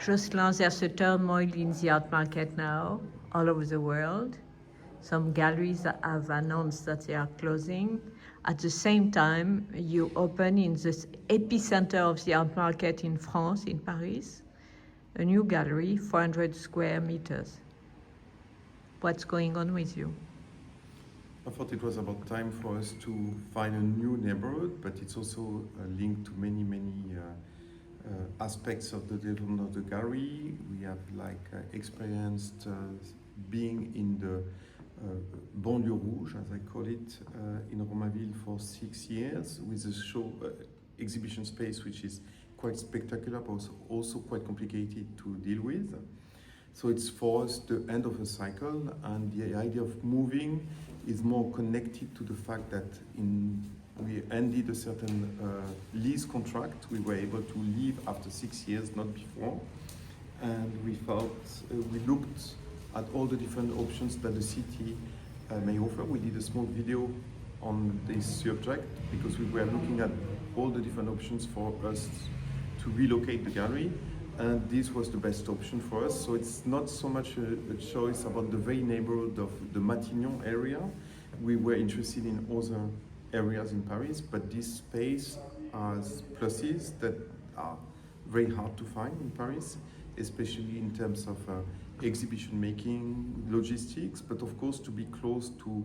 Jocelyn, there's a turmoil in the art market now, all over the world. Some galleries have announced that they are closing. At the same time, you open in the epicenter of the art market in France, in Paris, a new gallery, 400 square meters. What's going on with you? I thought it was about time for us to find a new neighborhood, but it's also linked to many aspects of the development of the gallery. We have experienced being in the Banlieue Rouge, as I call it, in Romainville for 6 years, with a show exhibition space which is quite spectacular, but also quite complicated to deal with. So it's for us the end of a cycle, and the idea of moving is more connected to the fact that we ended a certain lease contract. We were able to leave after 6 years, not before. And we looked at all the different options that the city may offer. We did a small video on this subject because we were looking at all the different options for us to relocate the gallery. And this was the best option for us. So it's not so much a choice about the very neighborhood of the Matignon area. We were interested in other areas in Paris, but this space has pluses that are very hard to find in Paris, especially in terms of exhibition making, logistics, but of course to be close to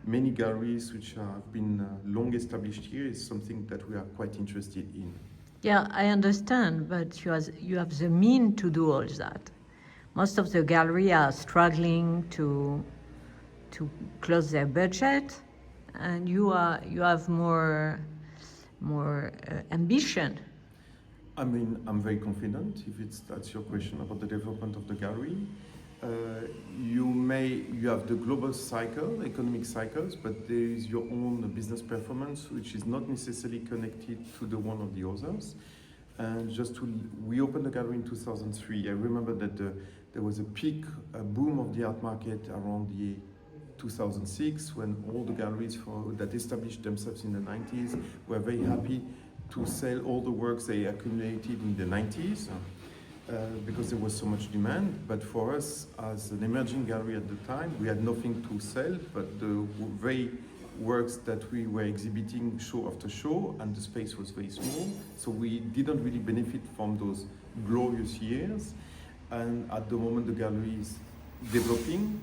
many galleries which have been long established here is something that we are quite interested in. Yeah, I understand, but you have the means to do all that. Most of the galleries are struggling to close their budget, and you have more ambition. I mean, I'm very confident, if that's your question about the development of the gallery. You have the global cycle, economic cycles, but there is your own business performance, which is not necessarily connected to the one of the others. And we opened the gallery in 2003. I remember that there was a peak, a boom of the art market around the 2006, when all the galleries that established themselves in the 90s were very happy to sell all the works they accumulated in the 90s. Because there was so much demand. But for us, as an emerging gallery at the time, we had nothing to sell but the very works that we were exhibiting show after show, and the space was very small. So we didn't really benefit from those glorious years. And at the moment, the gallery is developing,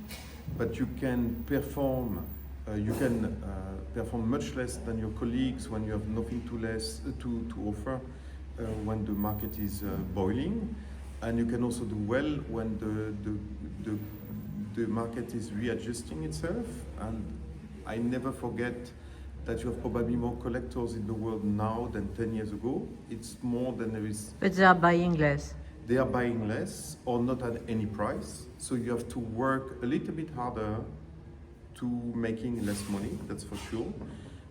but you can perform much less than your colleagues when you have nothing to offer when the market is boiling. And you can also do well when the market is readjusting itself. And I never forget that you have probably more collectors in the world now than 10 years ago. It's more than there is. But they are buying less. They are buying less or not at any price. So you have to work a little bit harder to making less money, that's for sure.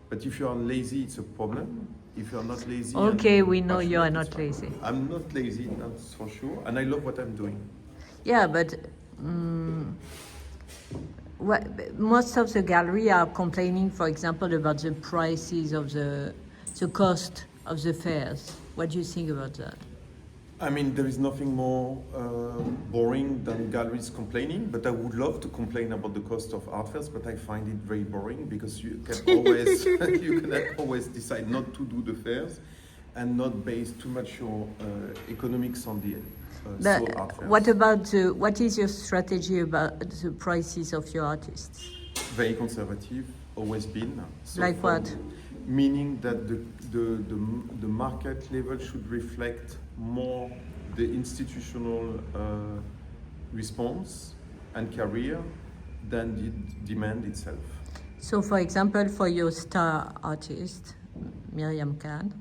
But if you are lazy, it's a problem. If you are not lazy... Okay, we know you are not lazy. I'm not lazy, that's for sure. And I love what I'm doing. Yeah, but most of the gallery are complaining, for example, about the prices of the cost of the fairs. What do you think about that? I mean, there is nothing more boring than galleries complaining, but I would love to complain about the cost of art fairs, but I find it very boring because you can always decide not to do the fairs and not base too much your economics on the sole art fairs. What is your strategy about the prices of your artists? Very conservative, always been. So like what? Meaning that the market level should reflect more the institutional response and career than the demand itself. So, for example, for your star artist, Myriam Khan,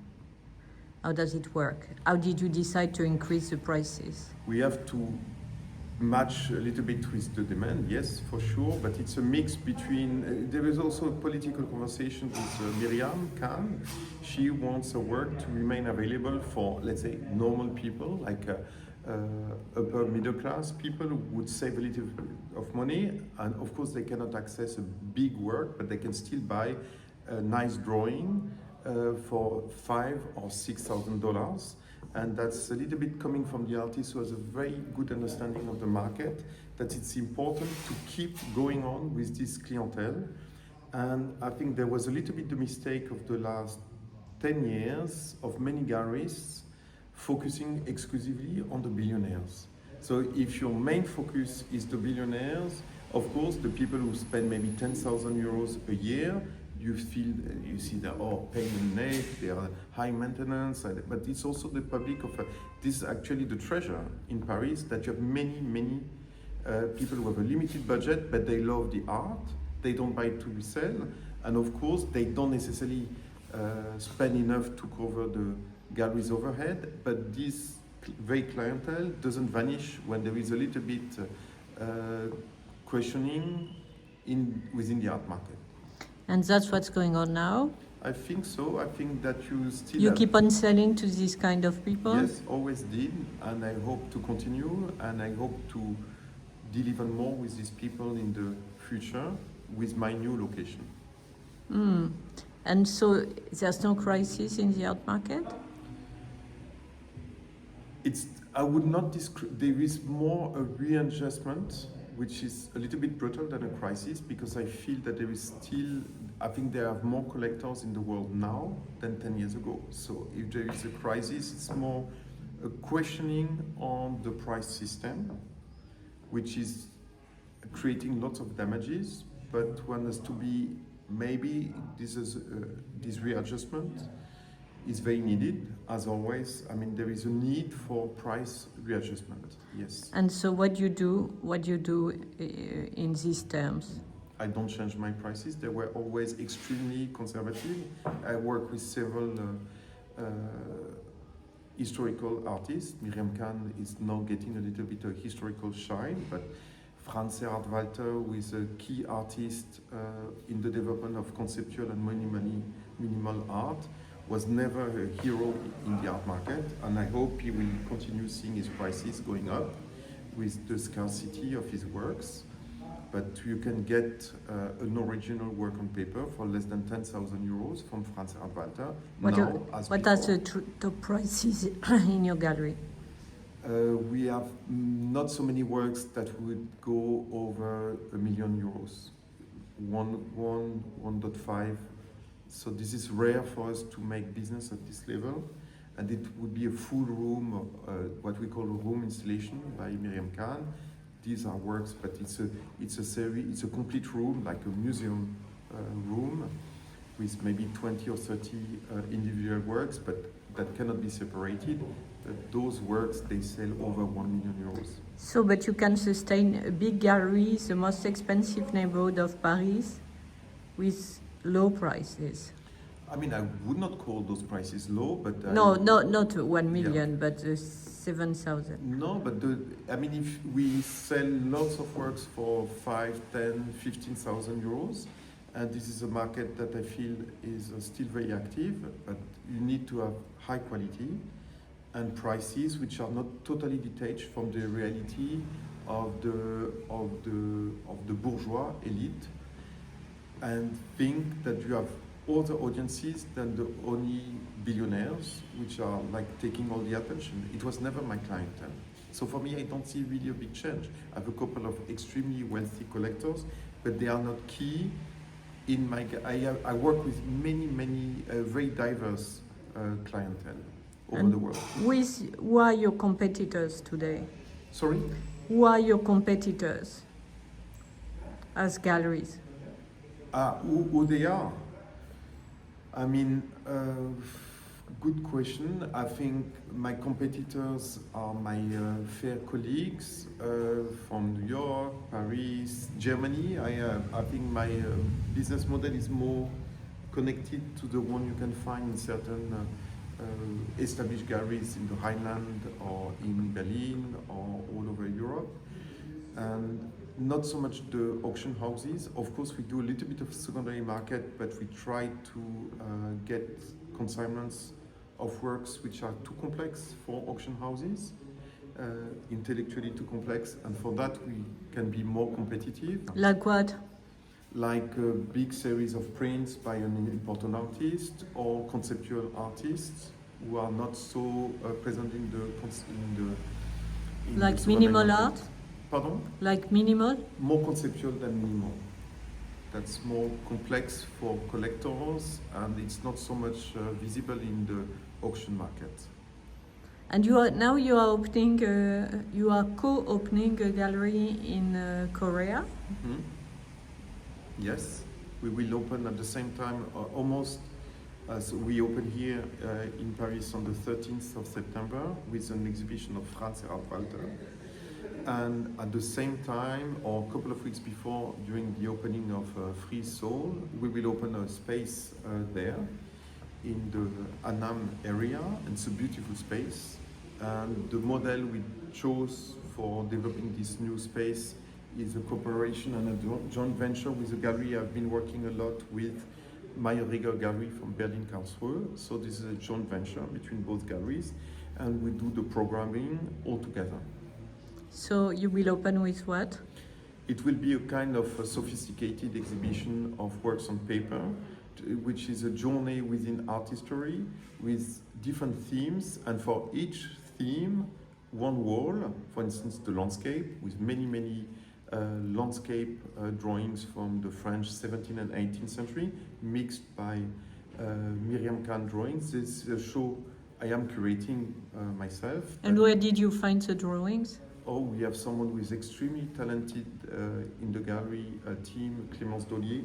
how does it work? How did you decide to increase the prices? We have to match a little bit with the demand, yes, for sure, but it's a mix between... there is also a political conversation with Myriam Khan. She wants her work to remain available for, let's say, normal people, like upper middle class people who would save a little bit of money, and of course they cannot access a big work, but they can still buy a nice drawing for $5,000 or $6,000. And that's a little bit coming from the artist who has a very good understanding of the market, that it's important to keep going on with this clientele. And I think there was a little bit the mistake of the last 10 years of many gallerists focusing exclusively on the billionaires. So if your main focus is the billionaires, of course, the people who spend maybe 10,000 euros a year, you see that, paying in net, they are high maintenance, but it's also the public this is actually the treasure in Paris, that you have many people who have a limited budget, but they love the art, they don't buy it to resell, and of course, they don't necessarily spend enough to cover the gallery's overhead, but this very clientele doesn't vanish when there is a little bit questioning within the art market. And that's what's going on now? I think so. I think that you keep on selling to these kind of people? Yes, always did, and I hope to continue, and I hope to deal even more with these people in the future with my new location. And so there's no crisis in the art market? I would not describe, there is more a readjustment, which is a little bit brutal than a crisis, because I feel that there is still, I think there are more collectors in the world now than 10 years ago. So if there is a crisis, it's more a questioning on the price system, which is creating lots of damages, but one has to be, maybe this readjustment is very needed, as always. I mean, there is a need for price readjustment, yes. And so what do you do in these terms? I don't change my prices. They were always extremely conservative. I work with several historical artists. Miriam Kahn is now getting a little bit of historical shine, but Franz Gerhard Walter, who is a key artist in the development of conceptual and minimal art, was never a hero in the art market, and I hope he will continue seeing his prices going up with the scarcity of his works. But you can get an original work on paper for less than 10,000 euros from Franz Gerhard Walter. What are the top prices in your gallery? We have not so many works that would go over €1 million. 1.5. So this is rare for us to make business at this level, and it would be a full room, what we call a room installation by Miriam Kahn. These are works, but it's a complete room, like a museum room, with maybe 20 or 30 individual works, but that cannot be separated. Those works, they sell over €1 million. So, but you can sustain a big gallery, the most expensive neighborhood of Paris, with low prices. I mean, I would not call those prices low, but not 1 million, but 7,000. No, but if we sell lots of works for 5, 10, 15,000 euros, and this is a market that I feel is still very active, but you need to have high quality and prices which are not totally detached from the reality of the bourgeois elite, and think that you have other audiences than the only billionaires, which are like taking all the attention. It was never my clientele. So for me, I don't see really a big change. I have a couple of extremely wealthy collectors, but they are not key in my. I work with many very diverse clientele over the world. Who are your competitors today? Sorry? Who are your competitors as galleries? Who they are? I mean, good question. I think my competitors are my fair colleagues from New York, Paris, Germany. I think my business model is more connected to the one you can find in certain established galleries in the Rhineland or in Berlin or all over Europe. And not so much the auction houses. Of course, we do a little bit of secondary market, but we try to get consignments of works which are too complex for auction houses, intellectually too complex, and for that we can be more competitive. Like what? Like a big series of prints by an important artist or conceptual artists, who are not so present in the Like the second-hand minimal market. art? Pardon? Like minimal? More conceptual than minimal. That's more complex for collectors, and it's not so much visible in the auction market. And you are opening, you are co-opening a gallery in Korea. Mm-hmm. Yes, we will open at the same time, almost as we open here in Paris on the 13th of September with an exhibition of Franz Gerhard Walter. And at the same time, or a couple of weeks before, during the opening of Free Soul, we will open a space there in the Annam area. It's a beautiful space. And the model we chose for developing this new space is a cooperation and a joint venture with a gallery I've been working a lot with, Meyer-Reger Gallery from Berlin, Karlsruhe. So this is a joint venture between both galleries, and we do the programming all together. So you will open with what? It will be a kind of a sophisticated exhibition of works on paper, which is a journey within art history with different themes, and for each theme, one wall, for instance, the landscape, with many landscape drawings from the French 17th and 18th century, mixed by Miriam Kahn drawings. This is a show I am curating myself. And where did you find the drawings? Oh, we have someone who is extremely talented in the gallery team, Clémence Dollier,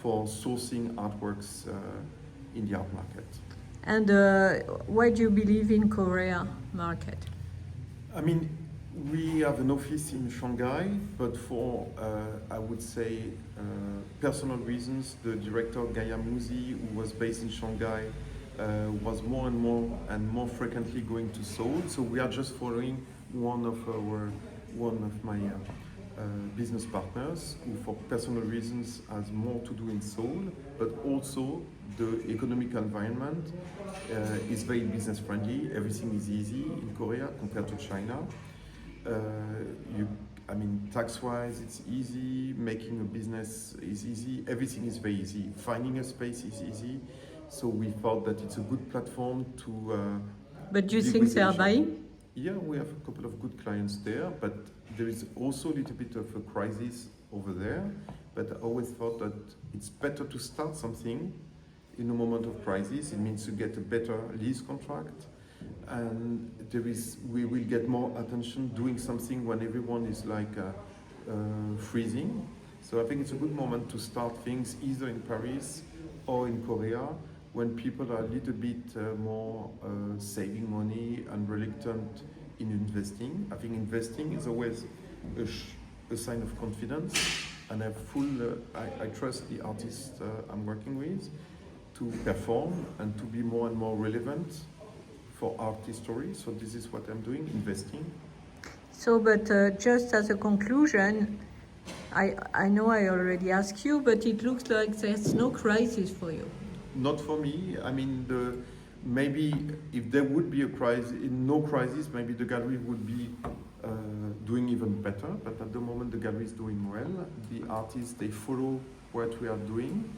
for sourcing artworks in the art market. And why do you believe in Korea market? I mean, we have an office in Shanghai, but for, I would say, personal reasons, the director, Gaia Musi, who was based in Shanghai, was more and more frequently going to Seoul. So we are just following one of my business partners, who for personal reasons has more to do in Seoul, but also the economic environment is very business friendly. Everything is easy in Korea compared to China. Tax-wise, it's easy. Making a business is easy. Everything is very easy. Finding a space is easy. So we thought that it's a good platform to. But do you think they are buying? Yeah, we have a couple of good clients there, but there is also a little bit of a crisis over there. But I always thought that it's better to start something in a moment of crisis. It means to get a better lease contract, and we will get more attention doing something when everyone is like freezing. So I think it's a good moment to start things either in Paris or in Korea, when people are a little bit more saving money and reluctant in investing. I think investing is always a sign of confidence, and I trust the artists I'm working with to perform and to be more and more relevant for art history. So this is what I'm doing, investing. So, but just as a conclusion, I know I already asked you, but it looks like there's no crisis for you. Not for me. I mean, maybe if there would be no crisis, maybe the gallery would be doing even better. But at the moment, the gallery is doing well. The artists, they follow what we are doing.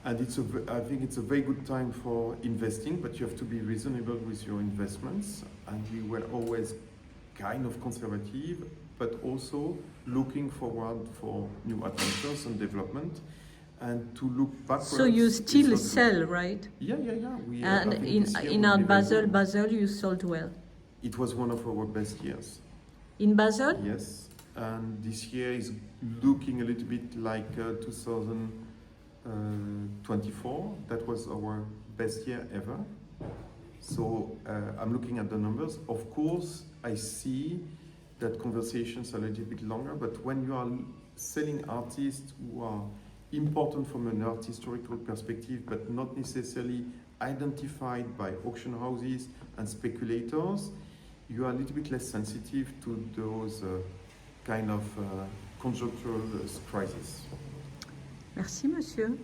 And I think it's a very good time for investing, but you have to be reasonable with your investments. And we were always kind of conservative, but also looking forward for new adventures and development. And to look backwards. So you still sell, right? Yeah. And in Art Basel, you sold well. It was one of our best years. In Basel? Yes, and this year is looking a little bit like 2024. That was our best year ever. So I'm looking at the numbers. Of course, I see that conversations are a little bit longer, but when you are selling artists who are important from an art historical perspective, but not necessarily identified by auction houses and speculators, you are a little bit less sensitive to those kind of conjunctural crises. Merci, monsieur.